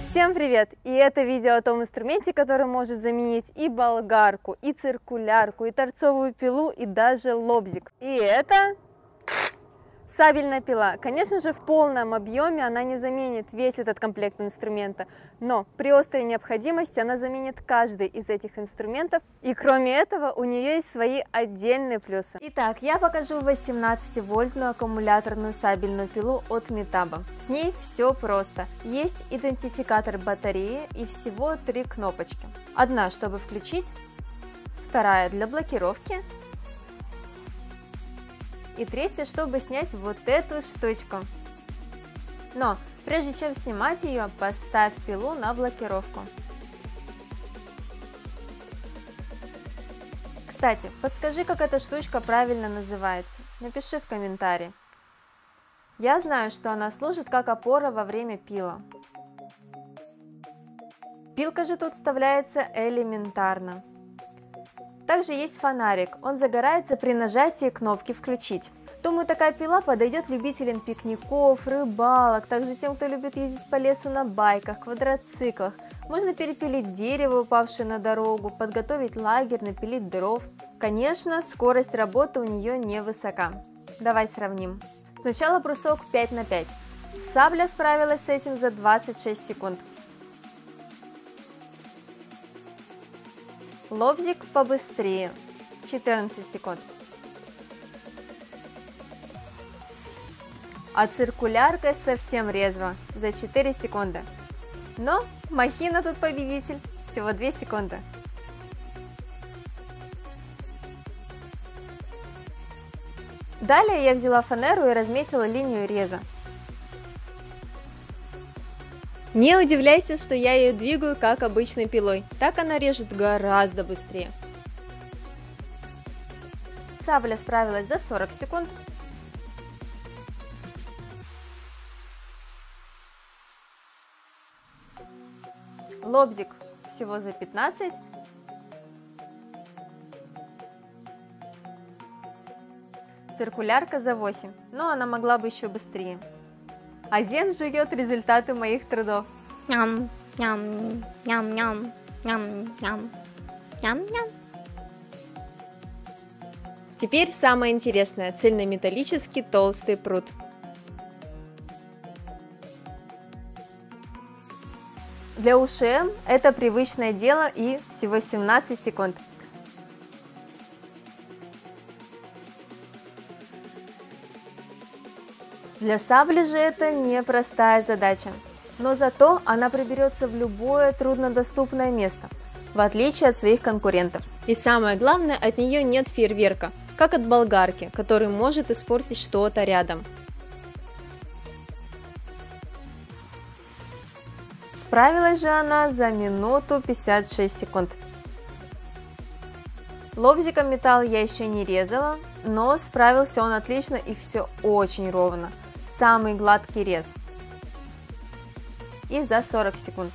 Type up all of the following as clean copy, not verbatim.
Всем привет! И это видео о том инструменте, который может заменить и болгарку, и циркулярку, и торцовую пилу, и даже лобзик. И это сабельная пила. Конечно же, в полном объеме она не заменит весь этот комплект инструмента, но при острой необходимости она заменит каждый из этих инструментов. И кроме этого, у нее есть свои отдельные плюсы. Итак, я покажу 18-вольтную аккумуляторную сабельную пилу от Metabo. С ней все просто. Есть идентификатор батареи и всего 3 кнопочки. Одна, чтобы включить, вторая для блокировки, и третья, чтобы снять вот эту штучку. Но прежде чем снимать ее, поставь пилу на блокировку. Кстати, подскажи, как эта штучка правильно называется. Напиши в комментарии. Я знаю, что она служит как опора во время пила. Пилка же тут вставляется элементарно. Также есть фонарик, он загорается при нажатии кнопки «Включить». Думаю, такая пила подойдет любителям пикников, рыбалок, также тем, кто любит ездить по лесу на байках, квадроциклах. Можно перепилить дерево, упавшее на дорогу, подготовить лагерь, напилить дров. Конечно, скорость работы у нее невысока. Давай сравним. Сначала брусок 5 на 5. Сабля справилась с этим за 26 секунд. Лобзик побыстрее, 14 секунд. А циркулярка совсем резво, за 4 секунды. Но махина тут победитель, всего 2 секунды. Далее я взяла фанеру и разметила линию реза. Не удивляйся, что я ее двигаю как обычной пилой, так она режет гораздо быстрее. Сабля справилась за 40 секунд. Лобзик всего за 15. Циркулярка за 8, но она могла бы еще быстрее. А Зен жует результаты моих трудов. Ням, ням, ням, ням, ням, ням, ням, ням. Теперь самое интересное – цельнометаллический толстый прут. Для УШМ это привычное дело и всего 17 секунд. Для сабли же это непростая задача, но зато она приберется в любое труднодоступное место, в отличие от своих конкурентов. И самое главное, от нее нет фейерверка, как от болгарки, который может испортить что-то рядом. Справилась же она за минуту 56 секунд. Лобзиком металл я еще не резала, но справился он отлично и все очень ровно. Самый гладкий рез. И за 40 секунд.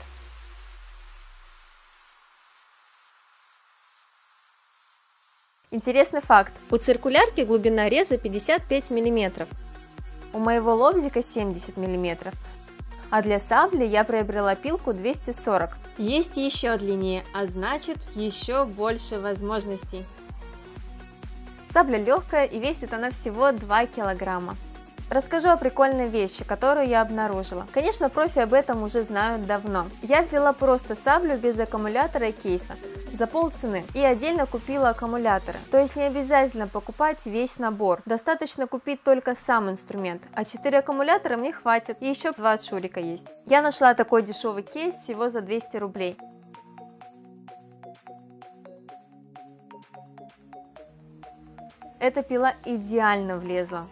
Интересный факт. У циркулярки глубина реза 55 мм. У моего лобзика 70 мм. А для сабли я приобрела пилку 240. Есть еще длиннее, а значит еще больше возможностей. Сабля легкая и весит она всего 2 килограмма. Расскажу о прикольной вещи, которую я обнаружила. Конечно, профи об этом уже знают давно. Я взяла просто саблю без аккумулятора и кейса за полцены и отдельно купила аккумуляторы. То есть не обязательно покупать весь набор, достаточно купить только сам инструмент, а 4 аккумулятора мне хватит, и еще 2 от Шурика есть. Я нашла такой дешевый кейс всего за 200 рублей. Эта пила идеально влезла.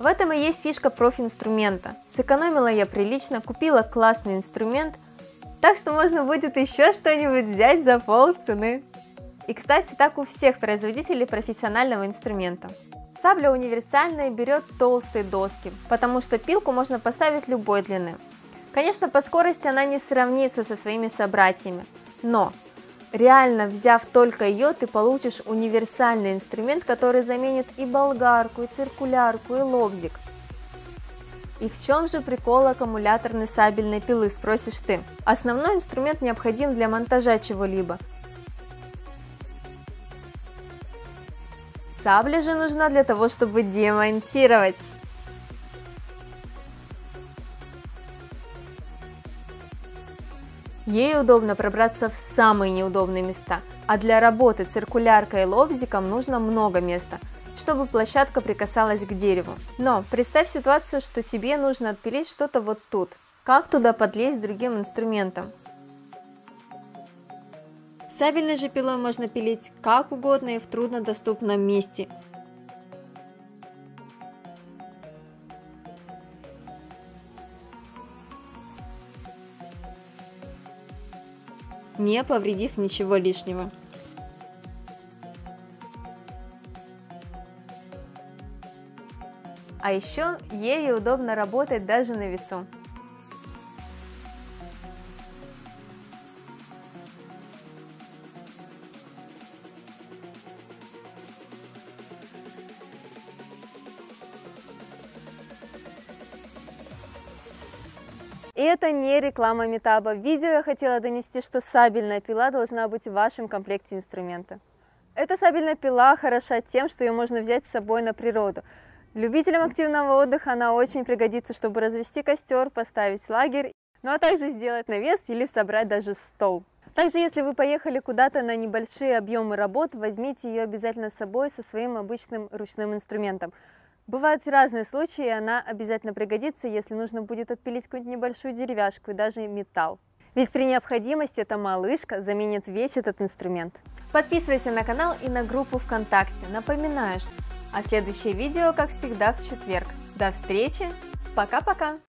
В этом и есть фишка профи-инструмента. Сэкономила я прилично, купила классный инструмент, так что можно будет еще что-нибудь взять за полцены. И, кстати, так у всех производителей профессионального инструмента. Сабля универсальная и берет толстые доски, потому что пилку можно поставить любой длины. Конечно, по скорости она не сравнится со своими собратьями, но реально, взяв только ее, ты получишь универсальный инструмент, который заменит и болгарку, и циркулярку, и лобзик. И в чем же прикол аккумуляторной сабельной пилы, спросишь ты? Основной инструмент необходим для монтажа чего-либо. Сабля же нужна для того, чтобы демонтировать. Ей удобно пробраться в самые неудобные места, а для работы циркуляркой и лобзиком нужно много места, чтобы площадка прикасалась к дереву. Но представь ситуацию, что тебе нужно отпилить что-то вот тут. Как туда подлезть другим инструментом? Сабельной же пилой можно пилить как угодно и в труднодоступном месте. Не повредив ничего лишнего. А еще ей удобно работать даже на весу. И это не реклама Метаба. В видео я хотела донести, что сабельная пила должна быть в вашем комплекте инструмента. Эта сабельная пила хороша тем, что ее можно взять с собой на природу. Любителям активного отдыха она очень пригодится, чтобы развести костер, поставить лагерь, ну а также сделать навес или собрать даже стол. Также, если вы поехали куда-то на небольшие объемы работ, возьмите ее обязательно с собой со своим обычным ручным инструментом. Бывают разные случаи, и она обязательно пригодится, если нужно будет отпилить какую-нибудь небольшую деревяшку и даже металл. Ведь при необходимости эта малышка заменит весь этот инструмент. Подписывайся на канал и на группу ВКонтакте. Напоминаю, что следующее видео, как всегда, в четверг. До встречи, пока-пока!